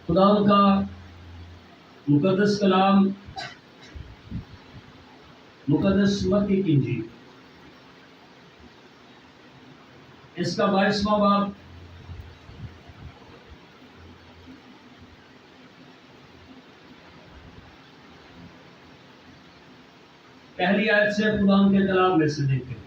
खुदा का मुकद्दस कलाम मुकद्दस मत्ती की इंजील इसका 22वां बाब पहली आयत से खुदा के कलाम में से देखें।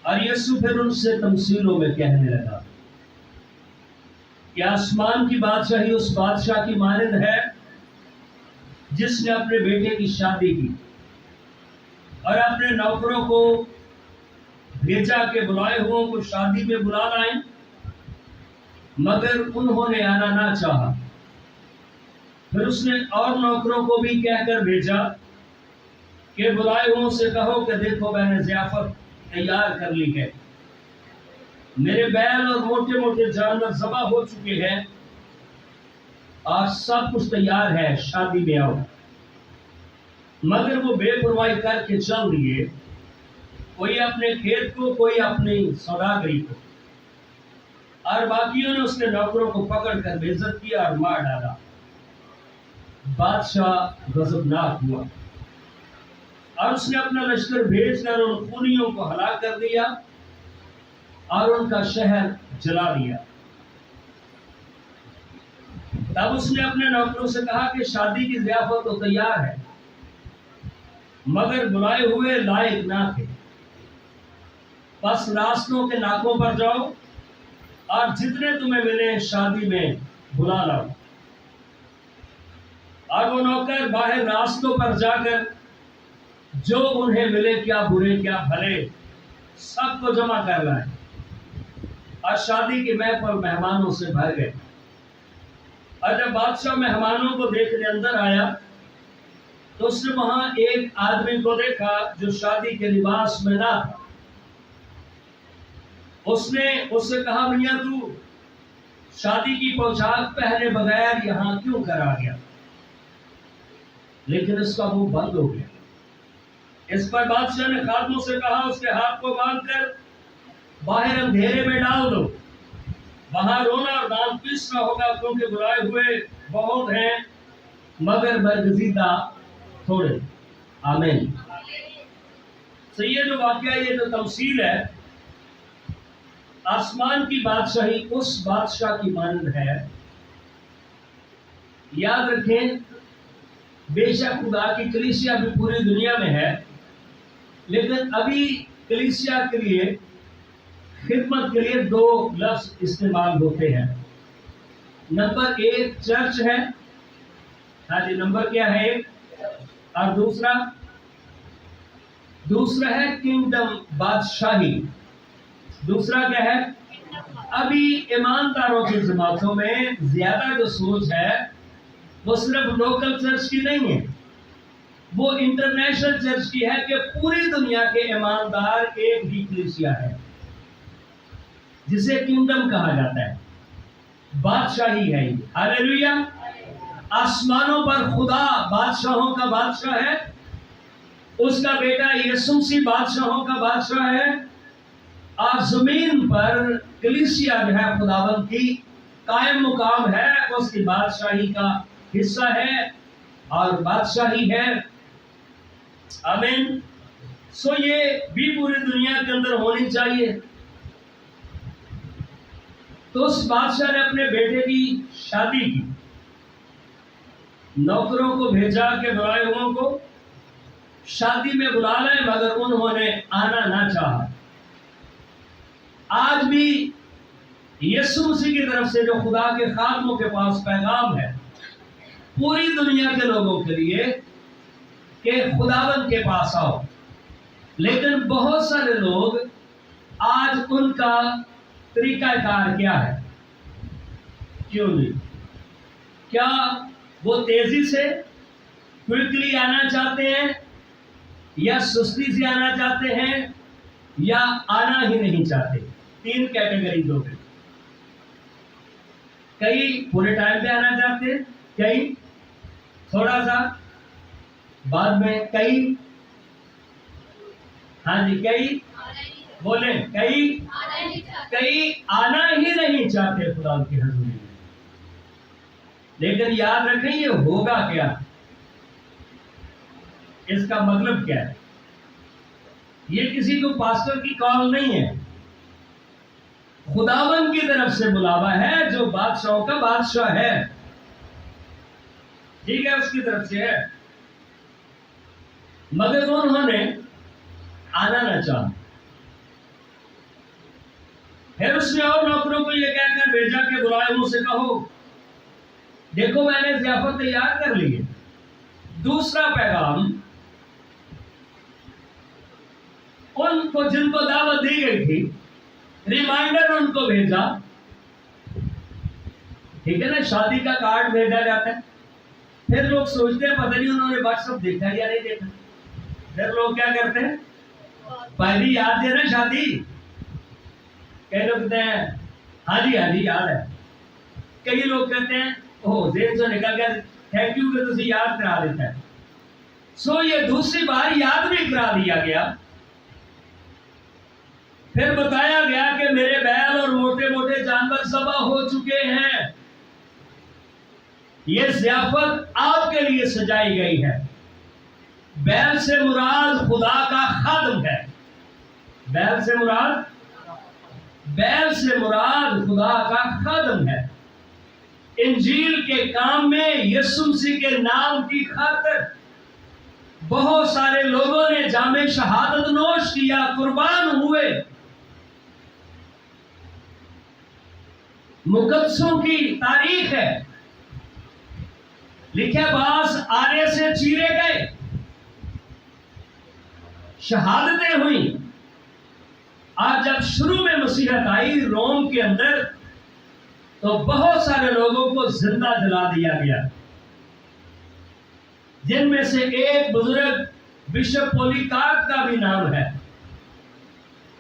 और यीशु फिर उनसे तमसीलों में कहने लगा कि आसमान की बादशाही उस बादशाह की मानद है जिसने अपने बेटे की शादी की और अपने नौकरों को भेजा के बुलाए हुओं को शादी में बुला लाए, मगर उन्होंने आना ना चाहा। फिर उसने और नौकरों को भी कहकर भेजा कि बुलाए हुओं से कहो कि देखो मैंने ज़ियाफत तैयार कर ली है, मेरे बैल और मोटे मोटे जानवर ज़बह हो चुके हैं और सब कुछ तैयार है, शादी में आओ। मगर वो बेपरवाही करके चल दिए, कोई अपने खेत को, कोई अपनी सौदागरी को, और बाकियों ने उसके नौकरों को पकड़कर बेइज्जत किया और मार डाला। बादशाह गजबनाक हुआ और उसने अपना लश्कर भेजकर उन खूनियों को हलाक कर दिया और उनका शहर जला दिया। तब उसने अपने नौकरों से कहा कि शादी की ज़ियाफत तो तैयार है, मगर बुलाए हुए लायक ना थे। बस रास्तों के नाकों पर जाओ और जितने तुम्हें मिले शादी में बुला लाओ। और वो नौकर बाहर रास्तों पर जाकर जो उन्हें मिले, क्या बुरे क्या भले, सबको जमा कर लाए और शादी के महफिल मेहमानों से भर गए। और जब बादशाह मेहमानों को देखने अंदर आया तो उसने वहां एक आदमी को देखा जो शादी के लिबास में ना था। उसने उससे कहा, मियां तू शादी की पोशाक पहने बगैर यहाँ क्यों कर आ गया? लेकिन इसका मुंह बंद हो गया। इस पर बादशाह ने खादमों से कहा, उसके हाथ को बांधकर बाहर अंधेरे में डाल दो, वहां रोना और दांत पीसना होगा, क्योंकि बुलाए हुए बहुत हैं मगर बरगजीदा थोड़े। आमीन। तो ये जो वाकया, ये जो तमसील है, आसमान की बादशाही उस बादशाह की मानद है। याद रखें, बेशक खुदा की कलीसिया भी पूरी दुनिया में है, लेकिन अभी कलीसिया के लिए, खिदमत के लिए दो लफ्ज इस्तेमाल होते हैं। नंबर एक चर्च है, हाँ जी, नंबर क्या है एक, और दूसरा है किंगडम, बादशाही। दूसरा क्या है? अभी ईमानदारों की जमातों में ज्यादा जो सोच है वो सिर्फ लोकल चर्च की नहीं है, वो इंटरनेशनल चर्च की है कि पूरी दुनिया के ईमानदार एक ही कलीसिया है जिसे किंगडम कहा जाता है, बादशाही है। हालेलुया। आसमानों पर खुदा बादशाहों का बादशाह है, उसका बेटा यीशु मसीह बादशाहों का बादशाह है, और जमीन पर कलीसिया जो है खुदावंद की कायम मुकाम है, उसकी बादशाही का हिस्सा है और बादशाही है। आमीन। सो ये भी पूरी दुनिया के अंदर होनी चाहिए। तो उस बादशाह ने अपने बेटे की शादी की, नौकरों को भेजा के बुलाए हुओं को शादी में बुला लाए, मगर उन्होंने आना ना चाहा। आज भी यीशु मसीह की तरफ से जो खुदा के खादमों के पास पैगाम है पूरी दुनिया के लोगों के लिए कि खुदावंद के पास आओ, लेकिन बहुत सारे लोग, आज उनका तरीकाकार क्या है? क्यों नहीं? क्या वो तेजी से क्विकली आना चाहते हैं, या सुस्ती से आना चाहते हैं, या आना ही नहीं चाहते? तीन कैटेगरी दो हैं। कई पूरे टाइम पे आना चाहते हैं, कई थोड़ा सा बाद में, कई, हाँ जी, कई बोले कई कई आना ही नहीं चाहते खुदा की हजूरी में। लेकिन याद रखें ये होगा क्या, इसका मतलब क्या है। ये किसी को पास्टर की कॉल नहीं है, खुदावन की तरफ से बुलावा है, जो बादशाहों का बादशाह है, ठीक है, उसकी तरफ से है। मगर उन्होंने आना न चाहा। फिर उसने और नौकरों को यह कहकर भेजा कि बुलाए मुझसे कहो, देखो मैंने ज़ियाफत तैयार कर ली है। दूसरा पैगाम उनको जिनको दावत दी गई थी, रिमाइंडर उनको भेजा, ठीक है ना, शादी का कार्ड भेजा जाता है। फिर लोग सोचते हैं पता नहीं उन्होंने व्हाट्सएप देखा या नहीं देखा। फिर लोग क्या करते हैं, पहली याद है ना शादी, कई लोग कहते हैं हाँ जी याद है। कई लोग कहते हैं ओह देर से निकल गया, थैंक यू कि तुझे याद करा देता है। सो ये दूसरी बार याद भी करा दिया गया। फिर बताया गया कि मेरे बैल और मोटे मोटे जानवर सभा हो चुके हैं, ये ज़ियाफत आपके लिए सजाई गई है। बैल से मुराद खुदा का खादम है। बैल से मुराद खुदा का खादम है। इंजील के काम में यीशु मसीह के नाम की खातिर बहुत सारे लोगों ने जामे शहादत नोश किया, कुर्बान हुए। मुकद्दसों की तारीख है, लिखे बास आरे से चीरे गए, शहादतें हुई। आज जब शुरू में मसीहत आई रोम के अंदर, तो बहुत सारे लोगों को जिंदा जला दिया गया, जिनमें से एक बुजुर्ग बिशप पोलीकार्प का भी नाम है।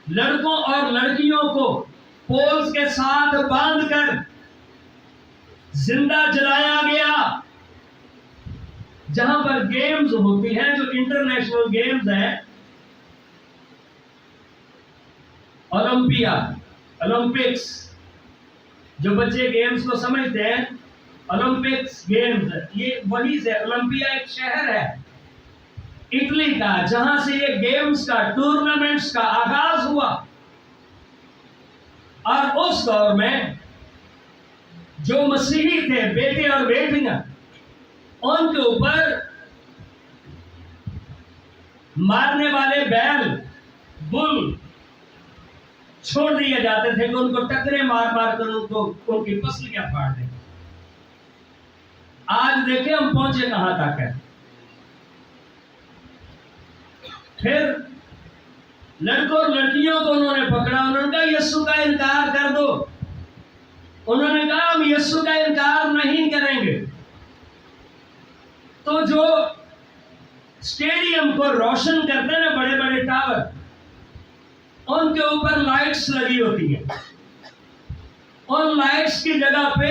लड़कों और लड़कियों को पोल्स के साथ बांधकर जिंदा जलाया गया। जहां पर गेम्स होती हैं, जो इंटरनेशनल गेम्स हैं, ओलंपिक्स, जो बच्चे गेम्स को समझते हैं, ओलंपिक्स गेम्स, ये वही से, ओलंपिया एक शहर है इटली का, जहां से ये गेम्स का, टूर्नामेंट्स का आगाज हुआ। और उस दौर में जो मसीही थे, बेटे और बेटियां, उनके ऊपर मारने वाले बैल, बुल छोड़ दिए जाते थे कि उनको टकरे मार मार कर उनकी पसलियां फाड़ दें। आज देखें हम पहुंचे कहां तक है। फिर लड़कों और लड़कियों को उन्होंने पकड़ा, उन्होंने कहा यीशु का इनकार कर दो। उन्होंने कहा हम यीशु का इनकार नहीं करेंगे। तो जो स्टेडियम को रोशन करते हैं ना, बड़े बड़े टावर, उनके ऊपर लाइट्स लगी होती हैं। उन लाइट्स की जगह पे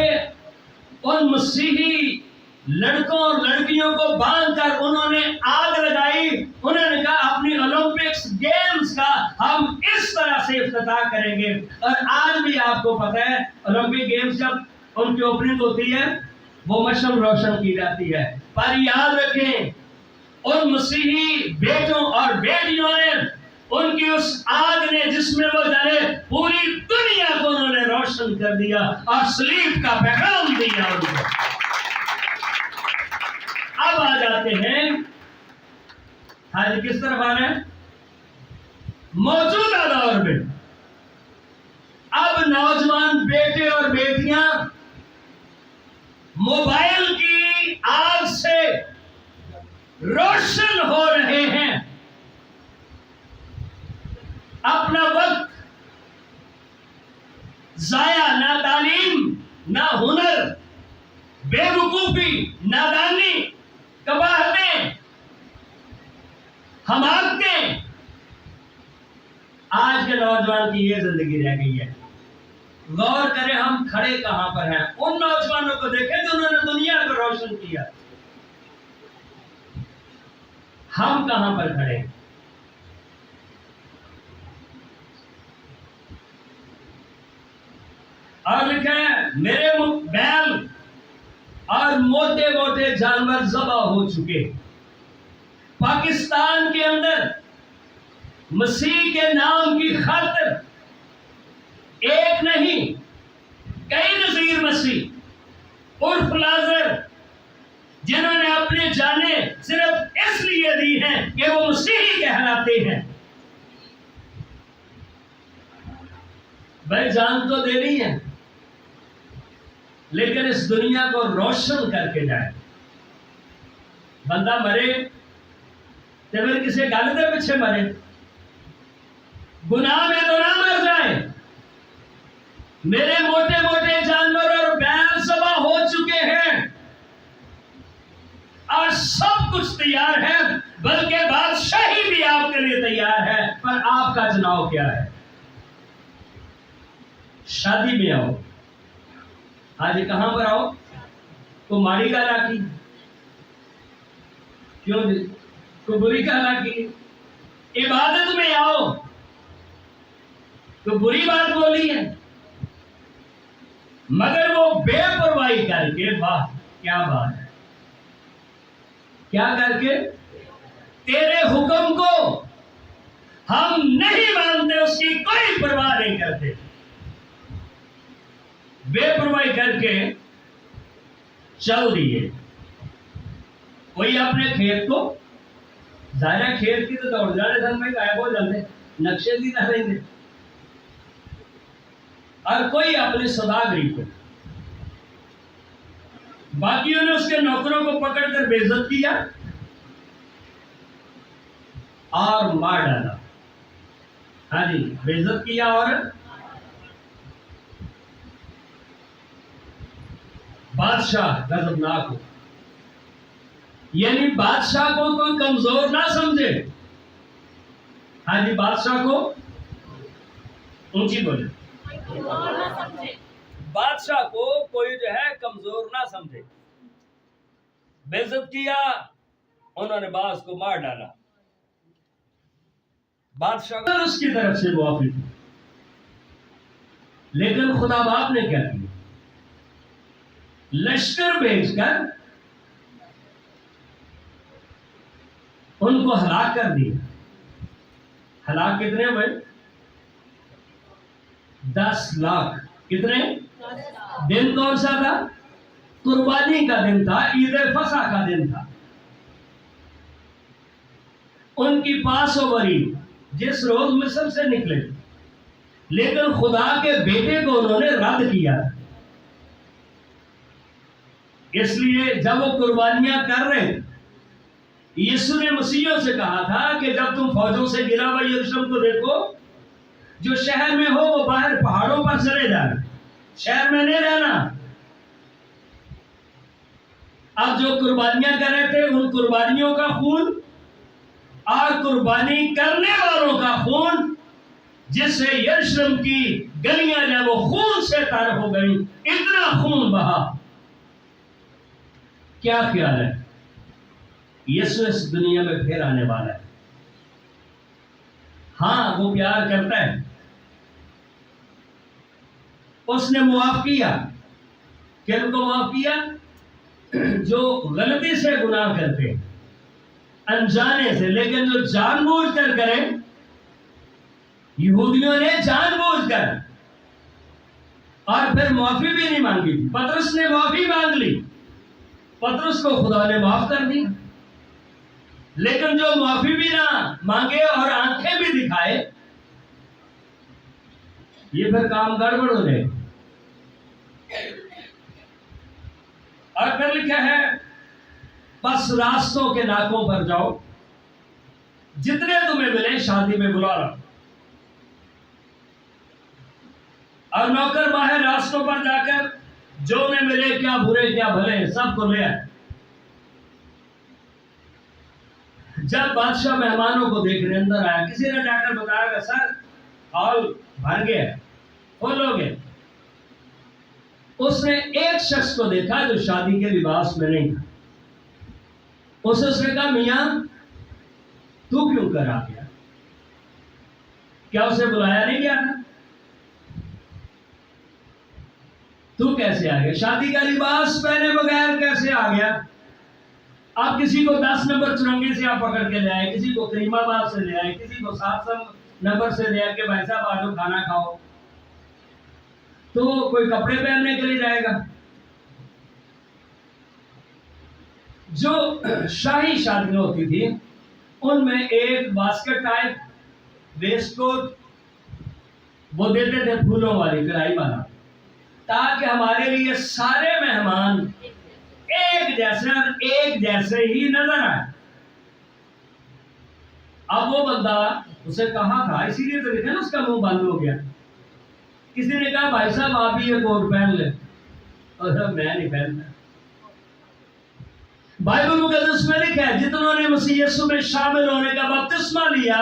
उन मसीही लड़कों और लड़कियों को बांधकर उन्होंने आग लगाई। उन्होंने कहा अपनी ओलंपिक्स गेम्स का हम इस तरह से इफ्तिताह करेंगे। और आज भी आपको पता है, ओलंपिक गेम्स जब उनकी ओपनिंग होती है, वो मशम रोशन की जाती है। पर याद रखें, उन मसीही बेटों और बेटियों ने, उनकी उस आग ने जिसमें वो जले, पूरी दुनिया को उन्होंने रोशन कर दिया और सलीब का पैगाम दिया उनको। अब आ जाते हैं, आज किस तरफ आ रहे हैं, मौजूदा दौर में। अब नौजवान बेटे और बेटियां मोबाइल की आग से रोशन हो रहे हैं। अपना वक्त जाया, ना तालीम, ना हुनर, बेवकूफी, नादानी, कबाहतें, हमाकतें, आज के नौजवान की ये जिंदगी रह गई है। गौर करें हम खड़े कहां पर हैं। उन नौजवानों को देखें जो उन्होंने दुनिया को रोशन किया, हम कहां पर खड़े हैं। और लिखा है मेरे बैल और मोटे मोटे जानवर ज़बह हो चुके। पाकिस्तान के अंदर मसीह के नाम की खातिर एक नहीं कई नज़ीर मसीह उर्फ लाजर, जिन्होंने अपनी जाने सिर्फ इसलिए दी हैं कि वो मसीही कहलाते हैं। भाई जान तो देनी है, लेकिन इस दुनिया को रोशन करके जाए। बंदा मरे तो फिर किसी गल के पीछे मरे, गुनाह में तो ना मर जाए। मेरे मोटे मोटे जानवर और बैल ज़बह हो चुके हैं और सब कुछ तैयार है, बल्कि बादशाही भी आपके लिए तैयार है। पर आपका चुनाव क्या है? शादी में आओ, आज कहां पर आओ? तो माड़ी गाल आकी क्यों? तो बुरी गाल आकी। इबादत में आओ तो बुरी बात बोली है, मगर वो बेपरवाही करके, वाह क्या बात है, क्या करके तेरे हुक्म को हम नहीं मानते, उसकी कोई परवाह नहीं करते, बेपरवाही करके चल दिए। कोई अपने खेत को, जाहिर खेत की तो दौड़ जाने धन में गायब हो जाते, नक्शे की ना रहेंगे। और कोई अपने सौदागरी को, बाकियों ने उसके नौकरों को पकड़कर बेइज्जत किया और मार डाला। हाँ जी, बेइज्जत किया और बादशाह गजबनाक हो, यानी बादशाह को कोई कमजोर ना समझे। हाँ जी, बादशाह को ऊंची बोले, बादशाह को कोई जो है कमजोर ना समझे। बेइज्जत किया, उन्होंने बास को मार डाला। बादशाह उसकी तरफ से मुआफी थी, लेकिन खुदा बाप ने क्या किया? लश्कर भेजकर उनको हलाक कर दिया। हलाक कितने हुए? 10 लाख। कितने? दिन कौन सा था? कुर्बानी का दिन था, ईद फसा का दिन था। उनकी पास ओवरी जिस रोज मिस्र से निकले, लेकिन खुदा के बेटे को उन्होंने रद्द किया। इसलिए जब वो कुर्बानियां कर रहे, यीशु ने मसीहों से कहा था कि जब तुम फौजों से गिरा हुआ यरूशलेम को देखो, जो शहर में हो वो बाहर पहाड़ों पर चले जाना, शहर में नहीं रहना। अब जो कुर्बानियां कर रहे थे, उन कुर्बानियों का खून और कुर्बानी करने वालों का खून, जिससे यरूशलेम की गलियां जो वो खून से तर हो गई, इतना खून बहा। क्या ख्याल है? यीशु इस दुनिया में फिर आने वाला है। हाँ, वो प्यार करता है। उसने मुआफ किया। किनको माफ किया? जो गलती से गुनाह करते, अनजाने से। लेकिन जो जानबूझकर करें, यहूदियों ने जानबूझकर और फिर माफी भी नहीं मांगी। पतरस ने माफी मांग ली, पतरस को खुदा ने माफ कर दी। लेकिन जो माफी भी ना मांगे और आंखें भी दिखाए, ये फिर काम गड़बड़ हो गए। और फिर लिखा है, बस रास्तों के नाकों पर जाओ, जितने तुम्हें मिले शादी में बुला लो। और नौकर बाहर रास्तों पर जाकर जो में मिले, क्या बुरे क्या भले, सबको ले आए। जब बादशाह मेहमानों को देखने अंदर आया, किसी ने जाकर बताया सर हॉल भर गया, फुल हो गया। उसने एक शख्स को देखा जो शादी के लिबास में नहीं था। उसने कहा, मियां तू क्यों कर आ गया? क्या उसे बुलाया नहीं गया था? तू कैसे आ गया? शादी का लिबास पहने बगैर कैसे आ गया? आप किसी को 10 नंबर चुरंगी से आप पकड़ के ले आए, किसी को करीमाबाद से ले आए, किसी को 7 नंबर से ले आके भाई साहब आ जाओ खाना खाओ, तो कोई कपड़े पहनने के लिए जाएगा? जो शाही शादियां होती थी उनमें एक बास्केट टाइप वेस्टकोट वो देते थे फूलों वाली कढ़ाई वाला, ताकि हमारे लिए सारे मेहमान एक जैसे ही नजर आए। अब वो बंदा उसे कहा था, इसीलिए तो लिखा ना उसका मुंह बंद हो गया। किसी ने कहा भाई साहब आप भी ये कोट पहन ले, और मैं नहीं पहनता। बाइबल मुकद्दस में लिखा है जितनों ने मसीह यीशु में शामिल होने का बपतिस्मा लिया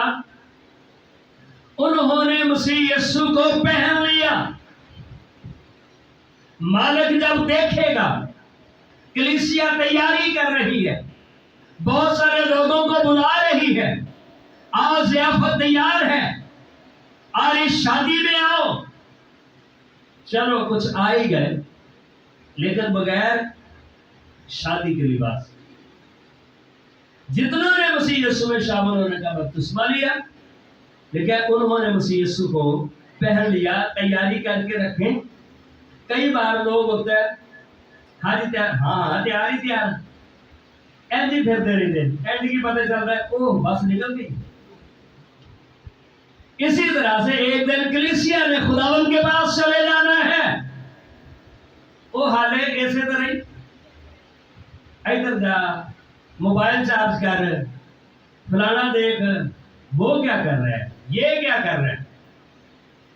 उन्होंने मसीह यीशु को पहन लिया। मालिक जब देखेगा कलीसिया तैयारी कर रही है, बहुत सारे लोगों को बुला रही है, आओ ज़ियाफत तैयार है और इस शादी में आओ, चलो कुछ आ ही गए लेकिन बगैर शादी के लिबास। जितनों ने मसीह यीशु में शामिल होने का बपतिस्मा लिया लेकिन उन्होंने मसीह यीशु को पहन लिया, तैयारी करके रखें। कई बार लोग होते हैं हाँ जी तैयार, हाँ तैयार ही तैयार, एंड ही फिरते रहते, एंड की पता चल रहा है ओह बस निकल गई। इसी तरह से एक दिन कलीसिया ने खुदावंद के पास चले जाना है, वो हाले ऐसे तो नहीं, इधर जा, मोबाइल चार्ज कर, फलाना देख, वो क्या कर रहा है, ये क्या कर रहा है,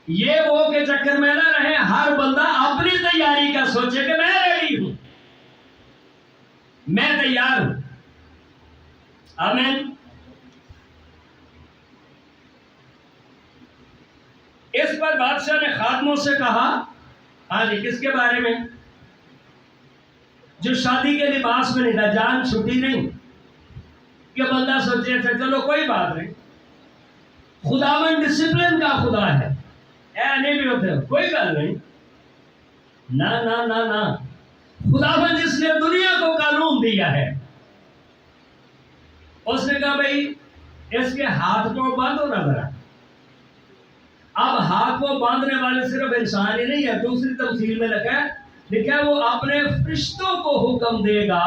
ये वो के चक्कर में ना रहे। हर बंदा अपनी तैयारी का सोचे कि मैं रेडी हूं, मैं तैयार हूं। आमीन। इस पर बादशाह ने खादमों से कहा, हाँ जी किसके बारे में? जो शादी के लिबास में नहीं था, जान छुट्टी नहीं कि बंदा सोचे अच्छा चलो कोई बात नहीं, खुदावन डिसिप्लिन का खुदा है, नहीं भी होते कोई गल नहीं, ना ना ना ना, खुदावन जिसने दुनिया को कानून दिया है उसने कहा भाई इसके हाथ को बांधो ना जरा। अब हाथ को बांधने वाले सिर्फ इंसान ही नहीं है, दूसरी तफसीर में लिखा है वो अपने फरिश्तों को हुक्म देगा।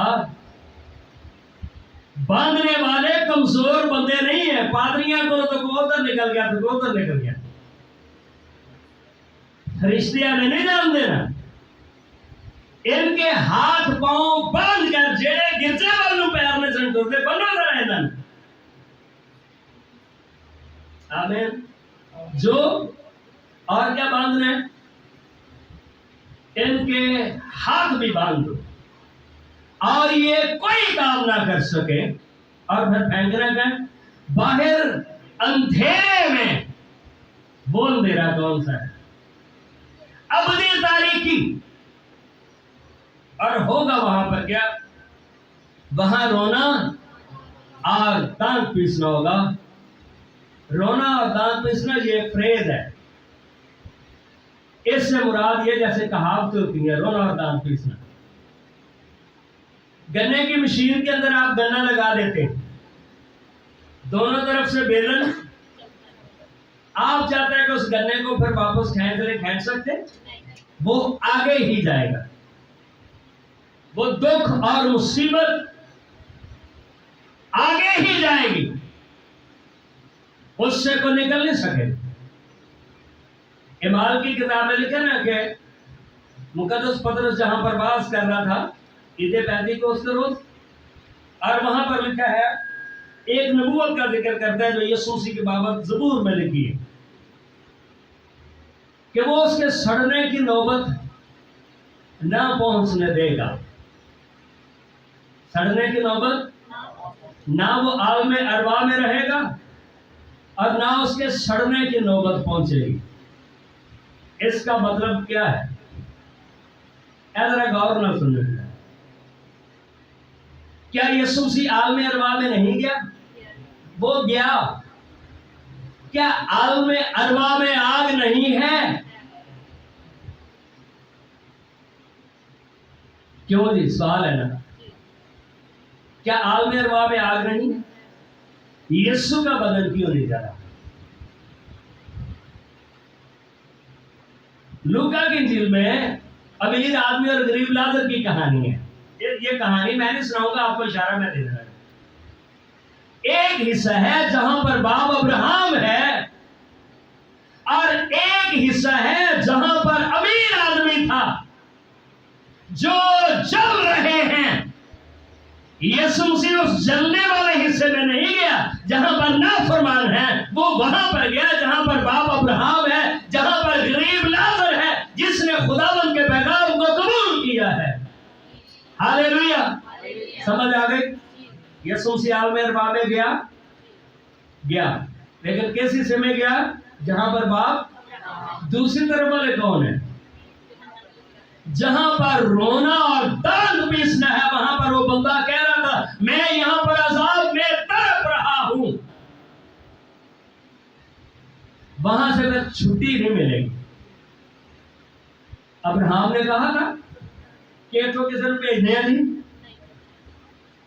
बांधने वाले कमजोर बंदे नहीं है, पादरियां को तो उधर निकल गया तो उधर निकल गया, फरिश्तियां ने नहीं जान देना। इनके हाथ पांव बांध कर जेड़े गिरजे वालों पैर में संतुरते बनो जरा इधर। आमीन। जो और क्या बांधना है, इनके हाथ भी बांध दो और ये कोई काम ना कर सके। और फिर फेंकना का बाहर अंधेरे में बोल दे रहा कौन सा है, अबदी तारीकी। और होगा वहां पर क्या, वहां रोना और दांत पीसना होगा। रोना और दांत पीसना ये फ्रेज है, इससे मुराद ये जैसे कहावत होती है रोना और दांत पीसना। गन्ने की मशीन के अंदर आप गन्ना लगा देते हैं, दोनों तरफ से बेलन, आप चाहते हैं कि उस गन्ने को फिर वापस खींच सकते, वो आगे ही जाएगा। वो दुख और मुसीबत आगे ही जाएगी, उससे को निकल नहीं सके। इमाल की किताब में लिखा ना कि मुकद्दस पतरस जहां पर वास कर रहा था ईद पेंतीकोस्त के रोज, और वहां पर लिखा है एक नबूवत का जिक्र करता है जो यीशु मसीह की बाबत ज़बूर में लिखी है कि वो उसके सड़ने की नौबत ना पहुंचने देगा। सड़ने की नौबत ना वो आलम अरवा में रहेगा और ना उसके सड़ने की नौबत पहुंचेगी। इसका मतलब क्या है, जरा गौर ना सुनना। क्या यीशु मसीह आलम अरवा में नहीं गया? वो गया। क्या आलम अरवा में आग नहीं है? क्यों जी, सवाल है ना। क्या आलम अरवाह में आग नहीं है? यीशु का बदन क्यों नहीं जला? लूका की इंजील में अमीर आदमी और गरीब लाजर की कहानी है। ये कहानी मैं नहीं सुनाऊंगा, आपको इशारा मैं दे रहा हूं। एक हिस्सा है जहां पर बाप अब्राहम है, और एक हिस्सा है जहां पर अमीर आदमी था जो जल रहे हैं। यीशु मसीह उस जलने वाले हिस्से में नहीं गया जहां पर नाफरमान है, वो वहां पर गया जहां पर बाप अब्राहम है, जहां पर गरीब लाजर है, जिसने खुदावंद के पैगाम को कबूल किया है। हालेलुया, समझ आ गई? यीशु मसीह आलम अरवाह में गया, लेकिन किस हिस्से में गया? जहां पर बाप। दूसरी तरफ वाले कौन है? जहां पर रोना और दर्द पीसना है, वहां पर वो बंदा कह रहा था, मैं यहां पर अजाब में तड़प रहा हूं, वहां से मैं छुट्टी नहीं मिलेगी। अब्राहम ने कहा था कि तो किसी ने भेजने नहीं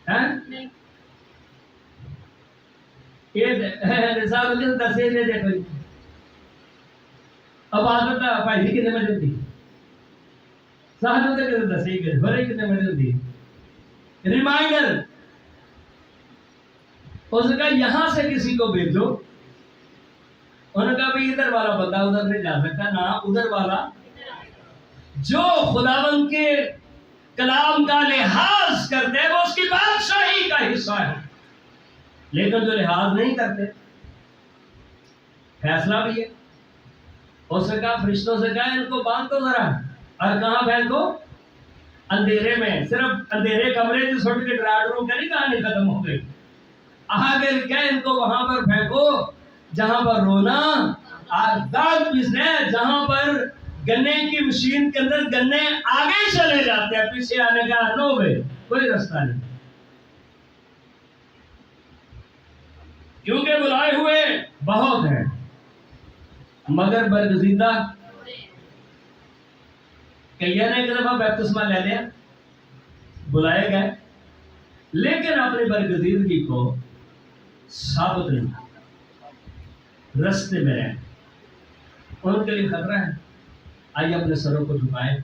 है, ये साहब दसे ने देखो। अब आदत भाई कितने बजे थी? साहब ने दसे के भरे कितने बजे थी? रिमाइंडर। उसने कहा यहां से किसी को भेजो। उन्होंने कहा भाई इधर वाला बंदा उधर नहीं जा सकता ना, उधर वाला जो खुदावंद के कलाम का लिहाज करते हैं वो उसकी बादशाही का हिस्सा है, लेकिन जो लिहाज नहीं करते, फैसला भी है। उसने कहा फरिश्तों से कहा इनको बांध दो जरा, और कहां फेंको? अंधेरे में। सिर्फ अंधेरे कमरे से छोड़ के ड्राइवरों का नहीं कहानी खत्म हो गई। आगे क्या इनको वहां पर फेंको जहां पर रोना और दर्द पीसने, जहां पर गन्ने की मशीन के अंदर गन्ने आगे चले जाते हैं, पीछे आने का नो वे, कोई रास्ता नहीं, क्योंकि बुलाए हुए बहुत हैं मगर बरगजीदा। कईया ने एक दफा बपतिस्मा ले लिया, बुलाए गए, लेकिन अपनी बरगजीदगी को साबित नहीं, रास्ते में रहे, उनके लिए खतरा है। आइए अपने सरों को झुकाएं।